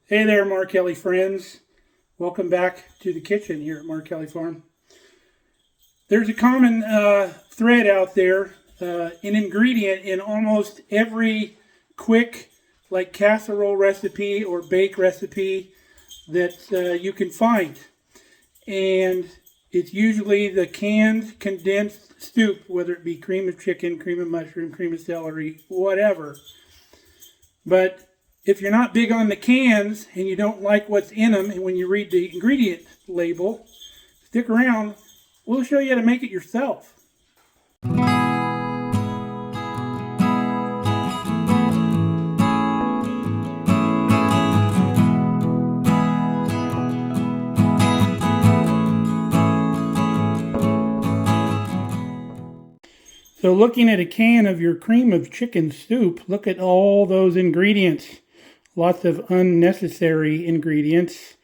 Hey there, Mark Kelly friends. Welcome back to the kitchen here at Mark Kelly Farm. There's a common thread out there, an ingredient in almost every quick, like casserole recipe or bake recipe that you can find. And it's usually the canned condensed soup, whether it be cream of chicken, cream of mushroom, cream of celery, whatever. But if you're not big on the cans and you don't like what's in them, and when you read the ingredient label, stick around. We'll show you how to make it yourself. So looking at a can of your cream of chicken soup, look at all those ingredients. Lots of unnecessary ingredients.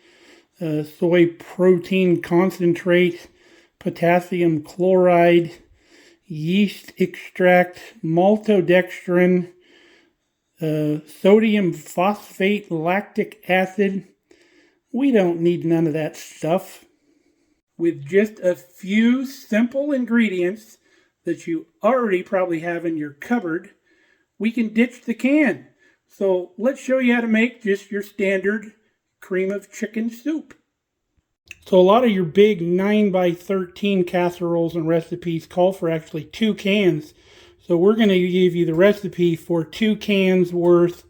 Soy protein concentrate, potassium chloride, yeast extract, maltodextrin, sodium phosphate, lactic acid. We don't need none of that stuff. With just a few simple ingredients that you already probably have in your cupboard, we can ditch the can. So let's show you how to make just your standard cream of chicken soup. So a lot of your big 9x13 casseroles and recipes call for actually 2 cans. So we're going to give you the recipe for 2 cans worth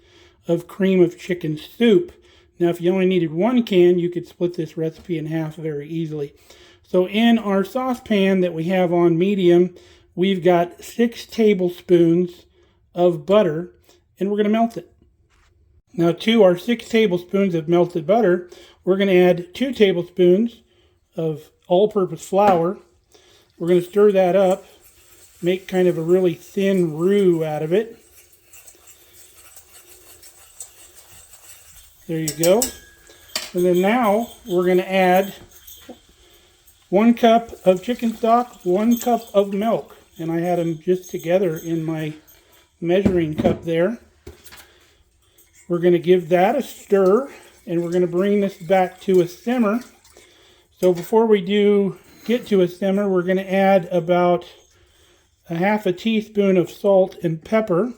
of cream of chicken soup. Now if you only needed 1 can, you could split this recipe in half very easily. So in our saucepan that we have on medium, we've got 6 tablespoons of butter, and we're going to melt it. Now to our 6 tablespoons of melted butter, we're going to add 2 tablespoons of all-purpose flour. We're going to stir that up, make kind of a really thin roux out of it. There you go. And then now we're going to add 1 cup of chicken stock, 1 cup of milk. And I had them just together in my measuring cup there. We're going to give that a stir, and we're going to bring this back to a simmer. So before we get to a simmer, we're going to add about a half a teaspoon of salt and pepper.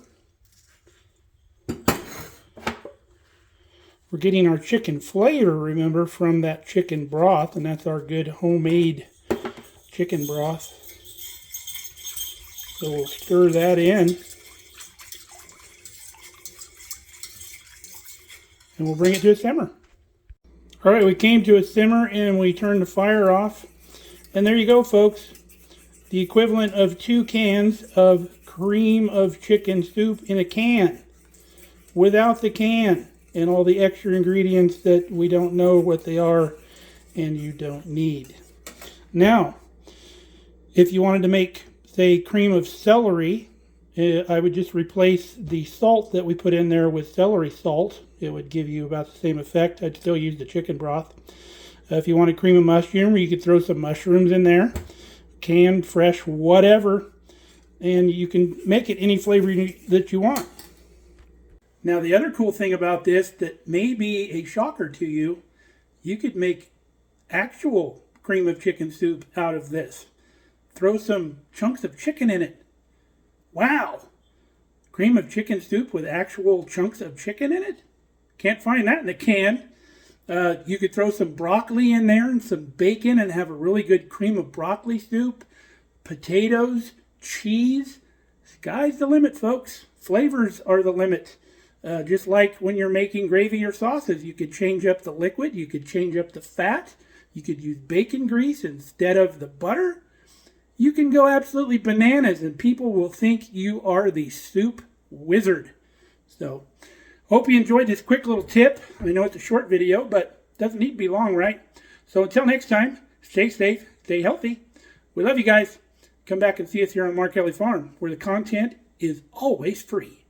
We're getting our chicken flavor, remember, from that chicken broth, and that's our good homemade chicken broth. So we'll stir that in. And we'll bring it to a simmer. All right, we came to a simmer and we turned the fire off. And there you go, folks. The equivalent of 2 cans of cream of chicken soup in a can. Without the can and all the extra ingredients that we don't know what they are and you don't need. Now, if you wanted to make, say, cream of celery, I would just replace the salt that we put in there with celery salt. It would give you about the same effect. I'd still use the chicken broth. If you wanted cream of mushroom, you could throw some mushrooms in there. Canned, fresh, whatever. And you can make it any flavor that you want. Now the other cool thing about this that may be a shocker to you, you could make actual cream of chicken soup out of this. Throw some chunks of chicken in it. Wow! Cream of chicken soup with actual chunks of chicken in it? Can't find that in a can. You could throw some broccoli in there and some bacon and have a really good cream of broccoli soup. Potatoes, cheese. Sky's the limit, folks. Flavors are the limit. Just like when you're making gravy or sauces, you could change up the liquid, you could change up the fat, you could use bacon grease instead of the butter. You can go absolutely bananas and people will think you are the soup wizard. So, hope you enjoyed this quick little tip. I know it's a short video, but it doesn't need to be long, right? So until next time, stay safe, stay healthy. We love you guys. Come back and see us here on Mark Kelly Farm, where the content is always free.